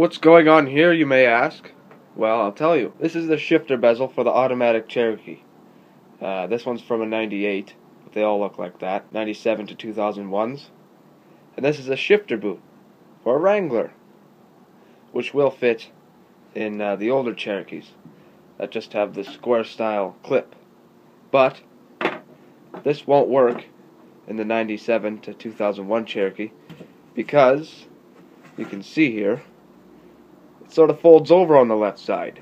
What's going on here, you may ask? Well, I'll tell you. This is the shifter bezel for the automatic Cherokee. This one's from a 98, but they all look like that. 97 to 2001s. And this is a shifter boot for a Wrangler, which will fit in the older Cherokees that just have the square style clip. But this won't work in the 97 to 2001 Cherokee because you can see here it sort of folds over on the left side.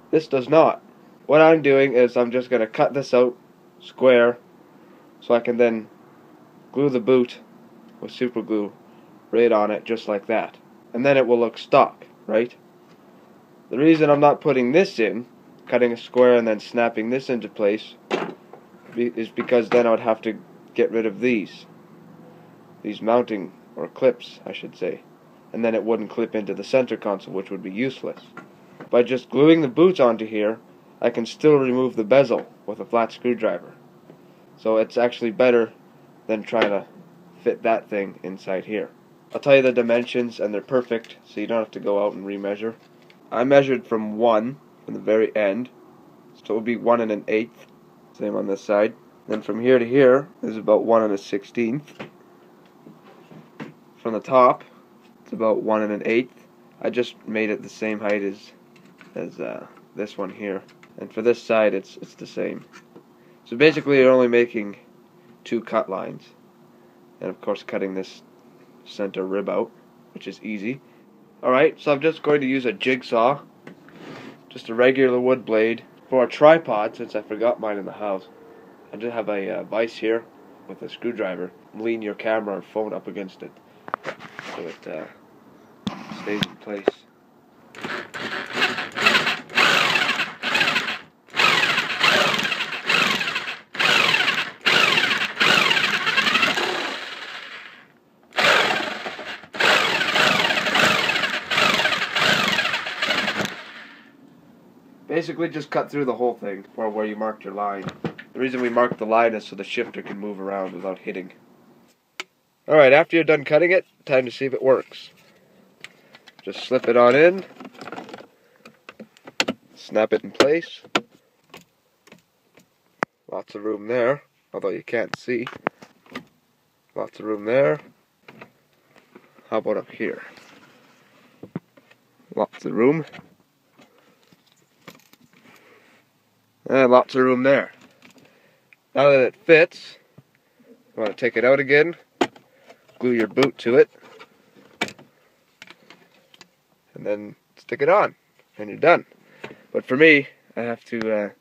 This does not. What I'm doing is I'm just going to cut this out square so I can then glue the boot with super glue right on it just like that. And then it will look stock, right? The reason I'm not putting this in, cutting a square and then snapping this into place, is because then I would have to get rid of these mounting, or clips I should say, and then it wouldn't clip into the center console, which would be useless. By just gluing the boots onto here, I can still remove the bezel with a flat screwdriver. So it's actually better than trying to fit that thing inside here. I'll tell you the dimensions and they're perfect, so you don't have to go out and remeasure. I measured from 1 from the very end, so it would be 1 1/8. Same on this side. Then from here to here is about 1 1/16. From the top, it's about 1 1/8. I just made it the same height as this one here. And for this side, it's the same. So basically, you're only making 2 cut lines, and of course, cutting this center rib out, which is easy. All right, so I'm just going to use a jigsaw, just a regular wood blade for a tripod, since I forgot mine in the house. I just have a vise here with a screwdriver. Lean your camera or phone up against it so it stays in place. Basically just cut through the whole thing, or where you marked your line. The reason we marked the line is so the shifter can move around without hitting. Alright, after you're done cutting it, time to see if it works. Just slip it on in, snap it in place. Lots of room there, although you can't see. Lots of room there. How about up here? Lots of room. And lots of room there. Now that it fits, you want to take it out again, glue your boot to it, and then stick it on, and you're done. But for me, I have to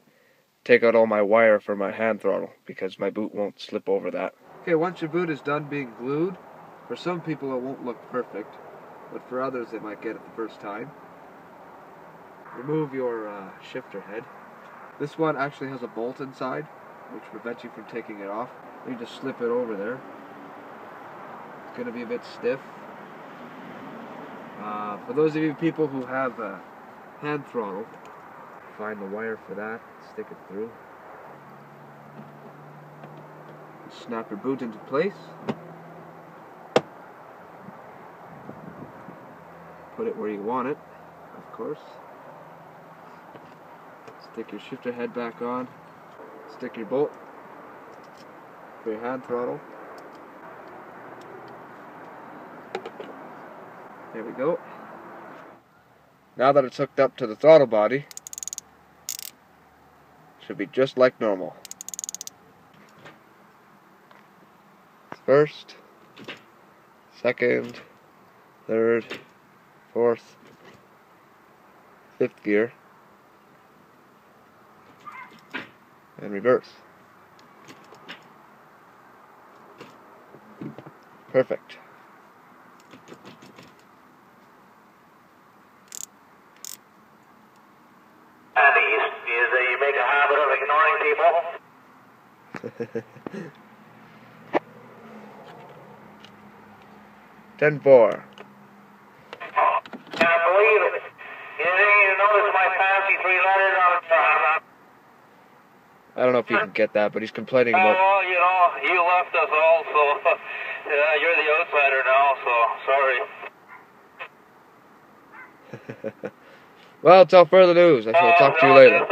take out all my wire for my hand throttle, because my boot won't slip over that. Okay, once your boot is done being glued, for some people it won't look perfect, but for others it might get it the first time. Remove your shifter head. This one actually has a bolt inside, which prevents you from taking it off. You just slip it over there. It's going to be a bit stiff. For those of you people who have a hand throttle, find the wire for that, stick it through. Snap your boot into place. Put it where you want it, of course. Stick your shifter head back on. Stick your bolt for your hand throttle. There we go. Now that it's hooked up to the throttle body, it should be just like normal. First, second, third, fourth, fifth gear, and reverse. Perfect. You make a habit of ignoring people. 10-4. Can't believe it. You notice my fancy 3 letters on it? I don't know if you can get that, but he's complaining about... Well, you know, you left us all, so you're the outsider now, so sorry. Well, till further news, I shall talk to you later.